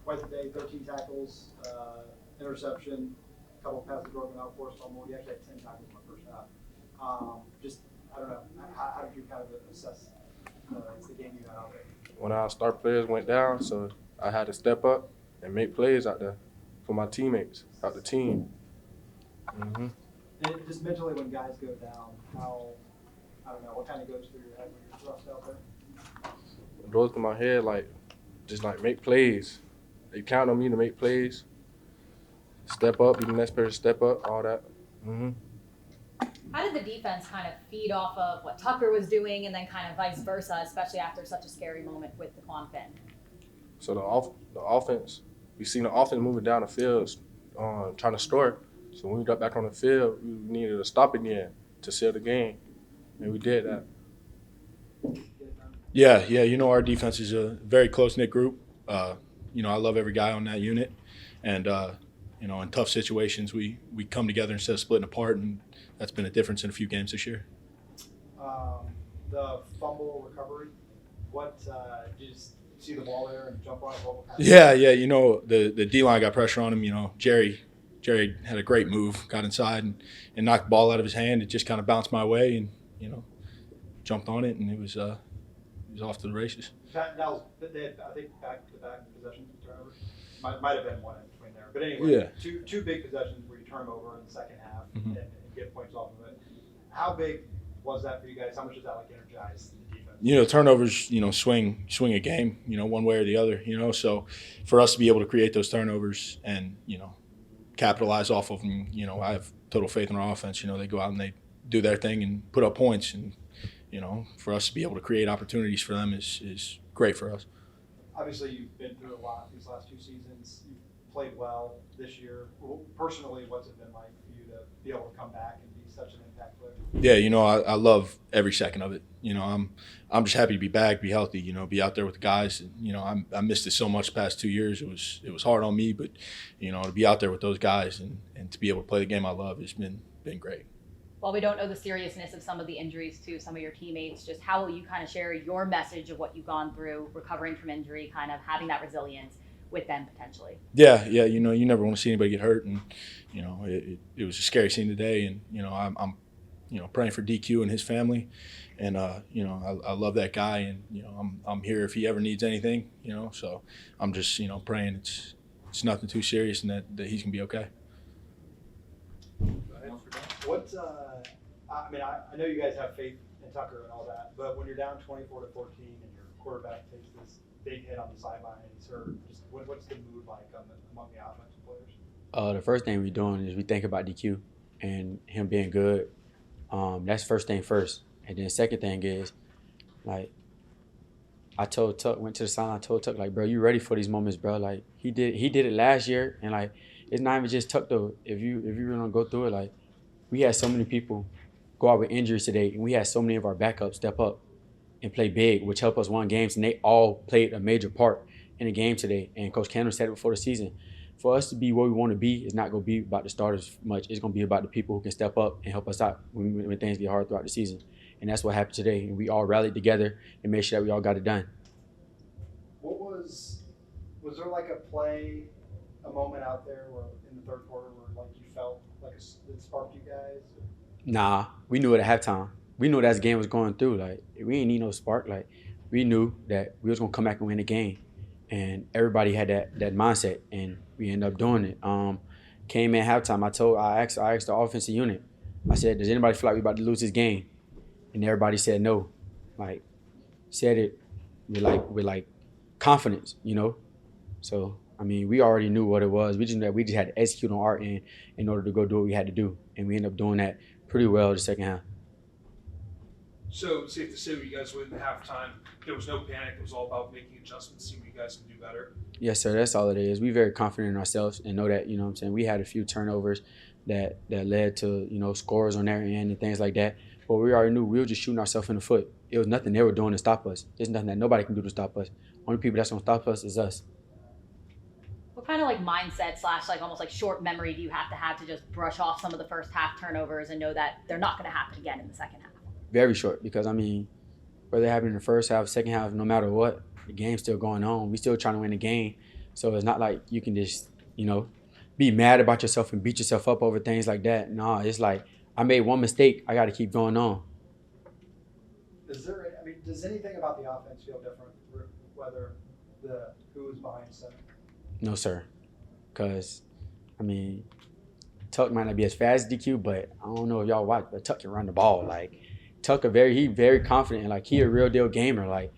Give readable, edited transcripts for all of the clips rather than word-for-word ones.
quite the day, 13 tackles, interception, a couple of passes broken out, forced fumble. He actually had 10 tackles in the first half. I don't know, how did you kind of assess the game you had out there? When our star players went down, so I had to step up and make plays out there for my teammates, out the team. And just mentally, when guys go down, I don't know, what kind of goes through your head when you're thrust out there? It goes through my head just make plays. They count on me to make plays. Step up, be the next person to step up, all that. How did the defense kind of feed off of what Tucker was doing and then kind of vice versa, especially after such a scary moment with Daquan Finn? So the offense, we seen the offense moving down the field, trying to score. So when we got back on the field, we needed to stop again to seal the game, and we did that. Yeah. You know, our defense is a very close-knit group. You know, I love every guy on that unit, and you know, in tough situations, we come together instead of splitting apart, and that's been a difference in a few games this year. The fumble recovery, did you just see the ball there and jump on it? Yeah. You know, the D-line got pressure on him. You know, Jerry had a great move, got inside and knocked the ball out of his hand. It just kind of bounced my way and, you know, jumped on it, and it was off to the races. That was, they had, I think, back-to-back possession turnovers. Might have been one in between there. But anyway, two big possessions where you turn them over in the second half and get points off of it. How big was that for you guys? How much does that energize the defense? You know, turnovers, you know, swing a game, you know, one way or the other, you know. So for us to be able to create those turnovers and, you know, capitalize off of them, you know, I have total faith in our offense. You know, they go out and they do their thing and put up points. And, you know, for us to be able to create opportunities for them is great for us. Obviously, you've been through a lot these last two seasons. You've played well this year. Personally, what's it been like for you to be able to come back and be such an impact player? Yeah, you know, I love every second of it. You know, I'm just happy to be back, be healthy. You know, be out there with the guys. And, you know, I missed it so much the past 2 years. It was hard on me, but you know, to be out there with those guys and to be able to play the game I love has been great. While we don't know the seriousness of some of the injuries to some of your teammates, just how will you kind of share your message of what you've gone through, recovering from injury, kind of having that resilience with them potentially? Yeah. You know, you never want to see anybody get hurt, and you know, it was a scary scene today, and you know, I'm you know, praying for DQ and his family, and you know, I love that guy, and you know, I'm here if he ever needs anything, you know. So I'm just, you know, praying it's nothing too serious and that he's gonna be okay. I know you guys have faith in Tucker and all that, but when you're down 24-14 and your quarterback takes this big hit on the sideline and he's hurt, just what's the mood like among the offensive players? The first thing we're doing is we think about DQ and him being good. That's first thing first. And then second thing is, like, I told Tuck, went to the sideline, I told Tuck, like, bro, you ready for these moments, bro? Like, he did it last year, and like, it's not even just Tuck though. If you really want to go through it, like, we had so many people go out with injuries today, and we had so many of our backups step up and play big, which helped us win games, and they all played a major part in the game today. And Coach Cameron said it before the season. For us to be where we want to be, it's not going to be about the starters much. It's going to be about the people who can step up and help us out when things get hard throughout the season. And that's what happened today. And we all rallied together and made sure that we all got it done. Was there like a moment out there where in the third quarter where like you felt like it sparked you guys? Nah, we knew it at halftime. We knew that as the game was going through. Like, we didn't need no spark. Like, we knew that we was going to come back and win the game. And everybody had that mindset, and we ended up doing it. Came in halftime, I asked the offensive unit, I said, does anybody feel like we about to lose this game? And everybody said no. Like, said it with confidence, you know? So, I mean, we already knew what it was. We just had to execute on our end in order to go do what we had to do. And we ended up doing that pretty well the second half. So safe to say when you guys went into halftime, there was no panic. It was all about making adjustments, seeing what you guys can do better. Yes, sir. That's all it is. We're very confident in ourselves and know that, you know what I'm saying, we had a few turnovers that led to, you know, scores on their end and things like that. But we already knew we were just shooting ourselves in the foot. It was nothing they were doing to stop us. There's nothing that nobody can do to stop us. Only people that's going to stop us is us. What kind of like mindset / like almost like short memory do you have to just brush off some of the first half turnovers and know that they're not going to happen again in the second half? Very short, because I mean, whether it happened in the first half, second half, no matter what, the game's still going on. We still trying to win the game. So it's not like you can just, be mad about yourself and beat yourself up over things like that. No, it's like I made one mistake. I got to keep going on. Does anything about the offense feel different, whether who is behind center? No, sir. Because, Tuck might not be as fast as DQ, but I don't know if y'all watch, but Tuck can run the ball. Like, Tuck he very confident. Like, he a real deal gamer. Like,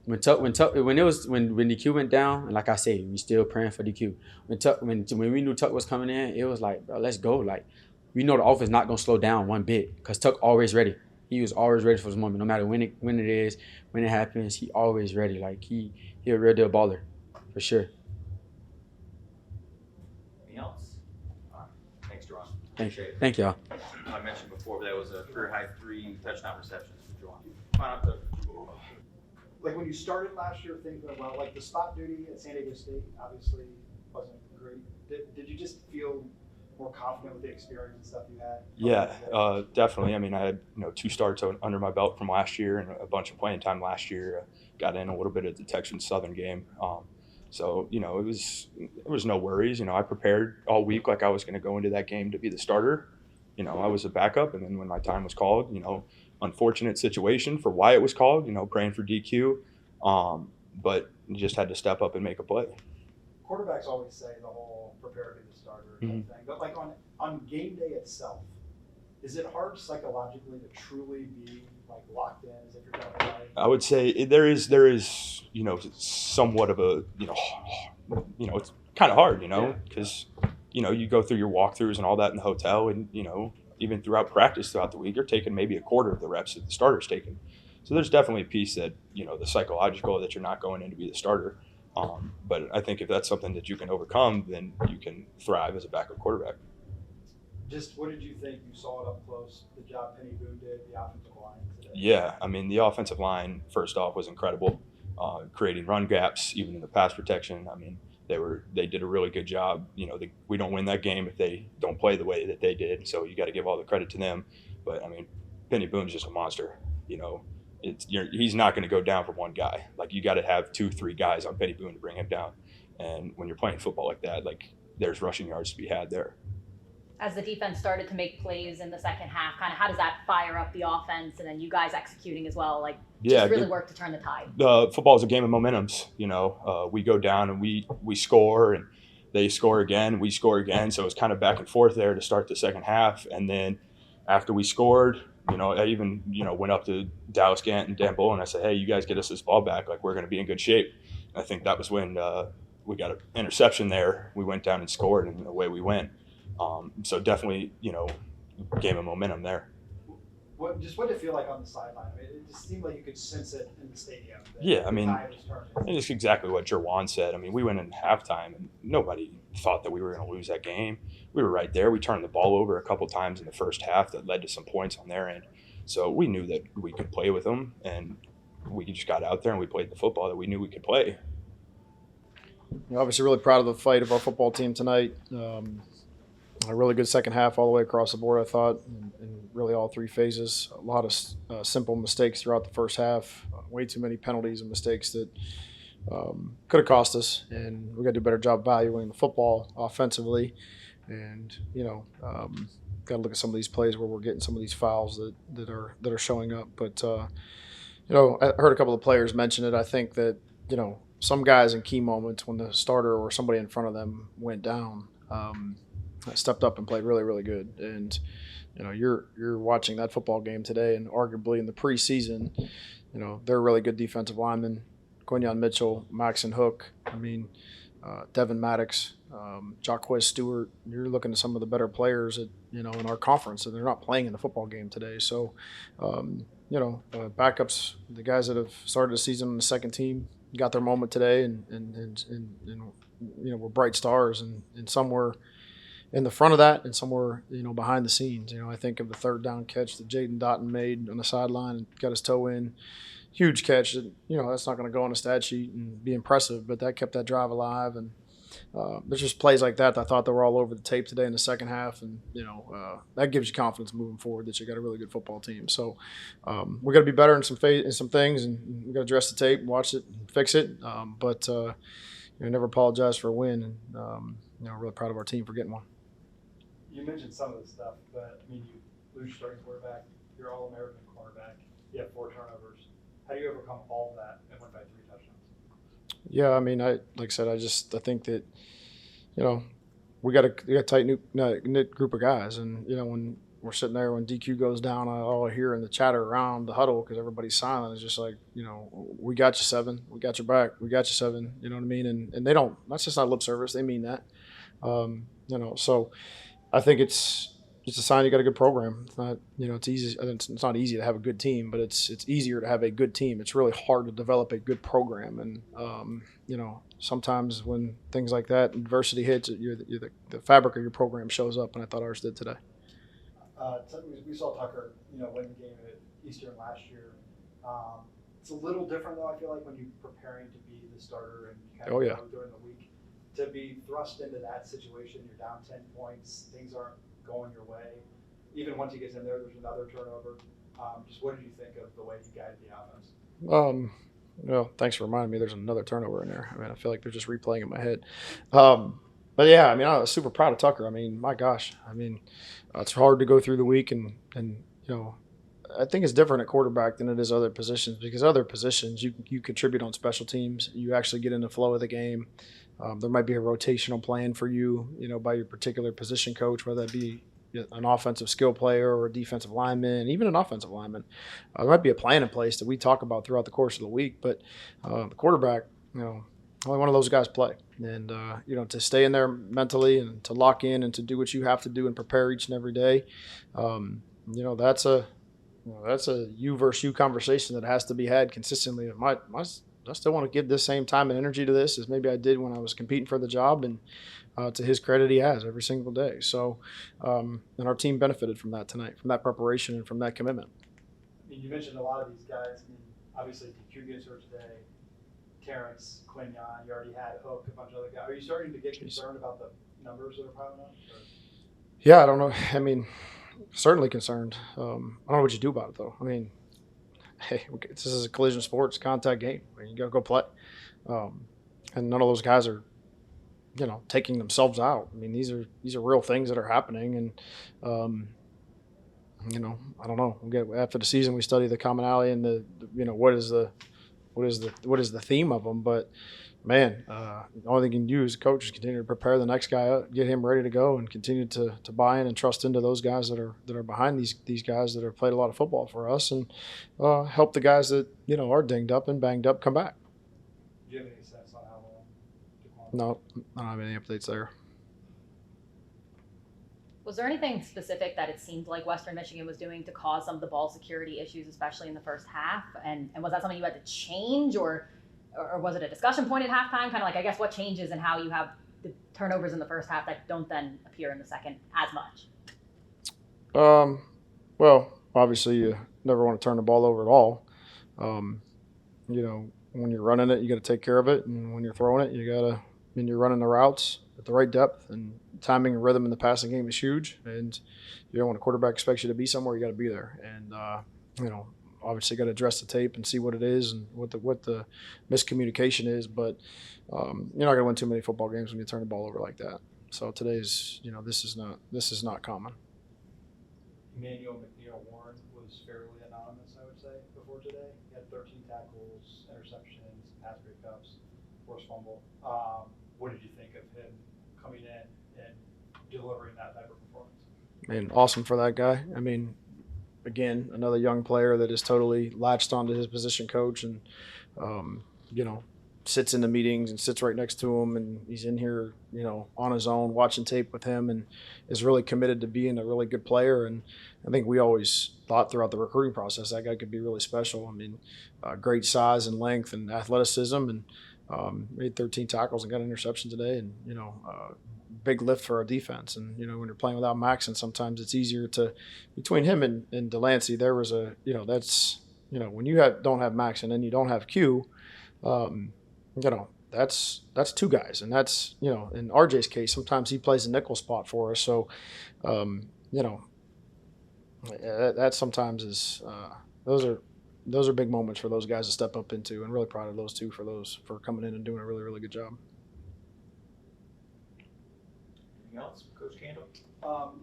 when DQ went down, and like I said, we still praying for DQ. When we knew Tuck was coming in, it was like, bro, let's go. Like, we know the offense not gonna slow down one bit because Tuck always ready. He was always ready for this moment, no matter when it is, when it happens. He always ready. Like he a real deal baller, for sure. Anything else? All right. Thanks, Juwan. Thank y'all. I mentioned before that was a career high 3 touchdown receptions for Juwan. Come on up to. Like when you started last year, things went well. Like the spot duty at San Diego State obviously wasn't great. Did you just feel more confident with the experience and stuff you had? Yeah, definitely. I had 2 starts under my belt from last year and a bunch of playing time last year. Got in a little bit at the Texas Southern game. So it was no worries. I prepared all week like I was going to go into that game to be the starter. I was a backup, and then when my time was called, unfortunate situation for why it was called. Praying for DQ, but you just had to step up and make a play. Quarterbacks always say the whole prepare to be the starter thing, but like on game day itself, is it hard psychologically to truly be like locked in as if you're going to play? I would say there is somewhat of a it's kind of hard because you go through your walkthroughs and all that in the hotel, and even throughout practice throughout the week, you're taking maybe a quarter of the reps that the starter's taking. So there's definitely a piece that the psychological that you're not going in to be the starter. But I think if that's something that you can overcome, then you can thrive as a backup quarterback. Just what did you think? You saw it up close, the job Penny Boone did, the offensive line today. Yeah, the offensive line, first off, was incredible, creating run gaps, even in the pass protection. They did a really good job. We don't win that game if they don't play the way that they did, so you got to give all the credit to them. But, Penny Boone's just a monster, he's not going to go down for one guy. Like, you got to have 2-3 guys on Penny Boone to bring him down. And when you're playing football like that, like, there's rushing yards to be had there. As the defense started to make plays in the second half, kind of how does that fire up the offense, and then you guys executing as well? Like, just really work to turn the tide. Football is a game of momentums. We go down and we score, and they score again, we score again. So it's kind of back and forth there to start the second half. And then after we scored, I even went up to Dallas Gant and Dan Bull and I said, hey, you guys get us this ball back. Like, we're going to be in good shape. And I think that was when we got an interception there. We went down and scored, and away we went. So definitely, game of momentum there. What did it feel like on the sideline? It just seemed like you could sense it in the stadium. Yeah, it's exactly what Juwan said. We went in halftime, and nobody thought that we were going to lose that game. We were right there. We turned the ball over a couple times in the first half that led to some points on their end. So we knew that we could play with them, and we just got out there and we played the football that we knew we could play. Obviously really proud of the fight of our football team tonight. A really good second half all the way across the board, I thought, in really all 3 phases. A lot of simple mistakes throughout the first half, way too many penalties and mistakes that could have cost us, and we got to do a better job evaluating the football offensively. And got to look at some of these plays where we're getting some of these fouls that are showing up. But I heard a couple of players mention it. I think that some guys in key moments when the starter or somebody in front of them went down, stepped up and played really, really good. And you're watching that football game today, and arguably in the preseason, they're really good defensive linemen. Quinyon Mitchell, Maxon Hook, Devin Maddox, Jacquez Stewart. You're looking at some of the better players in our conference, and they're not playing in the football game today. So, backups, the guys that have started the season on the second team, got their moment today, and were bright stars, and some were in the front of that, and somewhere behind the scenes. I think of the third down catch that Jaden Dotton made on the sideline and got his toe in. Huge catch that that's not going to go on a stat sheet and be impressive, but that kept that drive alive. And there's just plays like that I thought they were all over the tape today in the second half, and that gives you confidence moving forward that you got a really good football team. So we got to be better in some things, and we got to address the tape, watch it, and fix it. But never apologize for a win. And really proud of our team for getting one. You mentioned some of this stuff, but I mean, you lose your starting quarterback, you're All-American cornerback, you have 4 turnovers. How do you overcome all of that and win by 3 touchdowns? Yeah, I mean, like I said, I think that we got a tight knit group of guys, and when we're sitting there when DQ goes down, all I hear in the chatter around the huddle because everybody's silent is just like, we got you 7, we got your back, we got you 7. You know what I mean? And they don't. That's just not lip service. They mean that. So I think it's a sign you got a good program. It's not, it's easy. It's not easy to have a good team, but it's easier to have a good team. It's really hard to develop a good program, and sometimes when things like that, adversity hits, the fabric of your program shows up, and I thought ours did today. We saw Tucker, win the game at Eastern last year. It's a little different though. I feel like when you're preparing to be the starter and kind of during the week, to be thrust into that situation, you're down 10 points, things aren't going your way. Even once he gets in there, there's another turnover. Just what did you think of the way he guided the offense? Well, thanks for reminding me. There's another turnover in there. I mean, I feel like they're just replaying in my head. But yeah, I mean, I was super proud of Tucker. I mean, my gosh, I mean, it's hard to go through the week and I think it's different at quarterback than it is other positions because other positions you contribute on special teams. You actually get in the flow of the game. There might be a rotational plan for you, by your particular position coach, whether that be an offensive skill player or a defensive lineman, even an offensive lineman. There might be a plan in place that we talk about throughout the course of the week, but the quarterback, only one of those guys play. And, to stay in there mentally and to lock in and to do what you have to do and prepare each and every day, that's a you versus you conversation that has to be had consistently. I still want to give this same time and energy to this as maybe I did when I was competing for the job, and to his credit, he has every single day. So, and our team benefited from that tonight, from that preparation and from that commitment. I mean, you mentioned a lot of these guys. I mean, obviously DQ gets hurt today. Terrence, Quinyon, you already had Hook, a bunch of other guys. Are you starting to get concerned about the numbers that are piling up? Yeah, I don't know. I mean, certainly concerned. I don't know what you do about it, though. I mean, hey, this is a collision sports contact game. I mean, you got to go play. And none of those guys are, taking themselves out. I mean, these are real things that are happening. And, I don't know. After the season, we study the commonality and what is the theme of them. But man, the only thing you can do as a coach is continue to prepare the next guy up, get him ready to go, and continue to buy in and trust into those guys that are behind these guys that have played a lot of football for us, and help the guys that are dinged up and banged up come back. Do you have any sense on how long? No, I don't have any updates there. Was there anything specific that it seemed like Western Michigan was doing to cause some of the ball security issues, especially in the first half? And was that something you had to change, or was it a discussion point at halftime? Kind of like, I guess, what changes in how you have the turnovers in the first half that don't then appear in the second as much? Well, obviously you never want to turn the ball over at all. When you're running it, you got to take care of it. And when you're throwing it, you're running the routes at the right depth, and timing and rhythm in the passing game is huge. And when a quarterback expects you to be somewhere, you got to be there. And, obviously got to address the tape and see what it is and what the miscommunication is. But you're not going to win too many football games when you turn the ball over like that. So today's, this is not common. Emmanuel McNeil Warren was fairly anonymous, I would say, before today. He had 13 tackles, interceptions, pass breakups, forced fumble. What did you think of him coming in and delivering that type of performance? I mean, awesome for that guy. I mean, again, another young player that is totally latched onto his position coach and, sits in the meetings and sits right next to him. And he's in here, on his own, watching tape with him, and is really committed to being a really good player. And I think we always thought throughout the recruiting process that guy could be really special. I mean, great size and length and athleticism, and made 13 tackles and got an interception today. And, big lift for our defense. And, when you're playing without Maxon, sometimes it's easier between him and Delancey, there was when you don't have Maxon and you don't have Q, that's two guys. And that's, in RJ's case, sometimes he plays a nickel spot for us. So, that sometimes is, those are big moments for those guys to step up into, and really proud of those two for coming in and doing a really, really good job. Anything else, Coach Candle?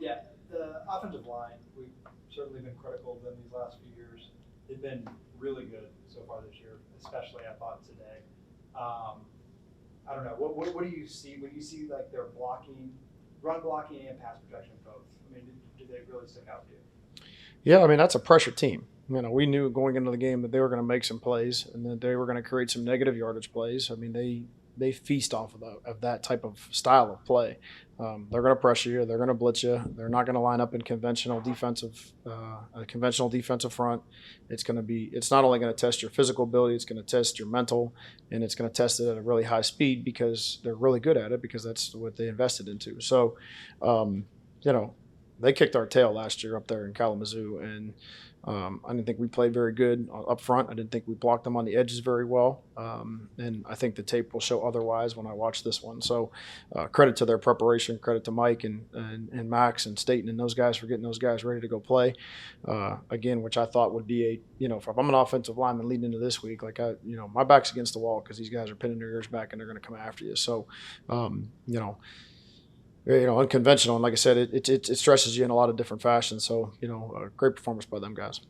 Yeah, the offensive line, we've certainly been critical of them these last few years. They've been really good so far this year, especially I thought today. I don't know, what do you see when you see like their blocking, run blocking and pass protection both? I mean, do they really stick out to you? Yeah, I mean, that's a pressure team. You know, we knew going into the game that they were going to make some plays and that they were going to create some negative yardage plays. I mean, they feast off of that type of style of play. They're going to pressure you. They're going to blitz you. They're not going to line up in a conventional defensive front. It's not only going to test your physical ability, it's going to test your mental, and it's going to test it at a really high speed because they're really good at it because that's what they invested into. So, you know, they kicked our tail last year up there in Kalamazoo, and I didn't think we played very good up front. I didn't think we blocked them on the edges very well, and I think the tape will show otherwise when I watch this one. So credit to their preparation, credit to Mike and Max and Staten and those guys for getting those guys ready to go play. Again, which I thought would be if I'm an offensive lineman leading into this week, my back's against the wall because these guys are pinning their ears back and they're going to come after you. So, unconventional. And like I said, it stresses you in a lot of different fashions. So, great performance by them guys.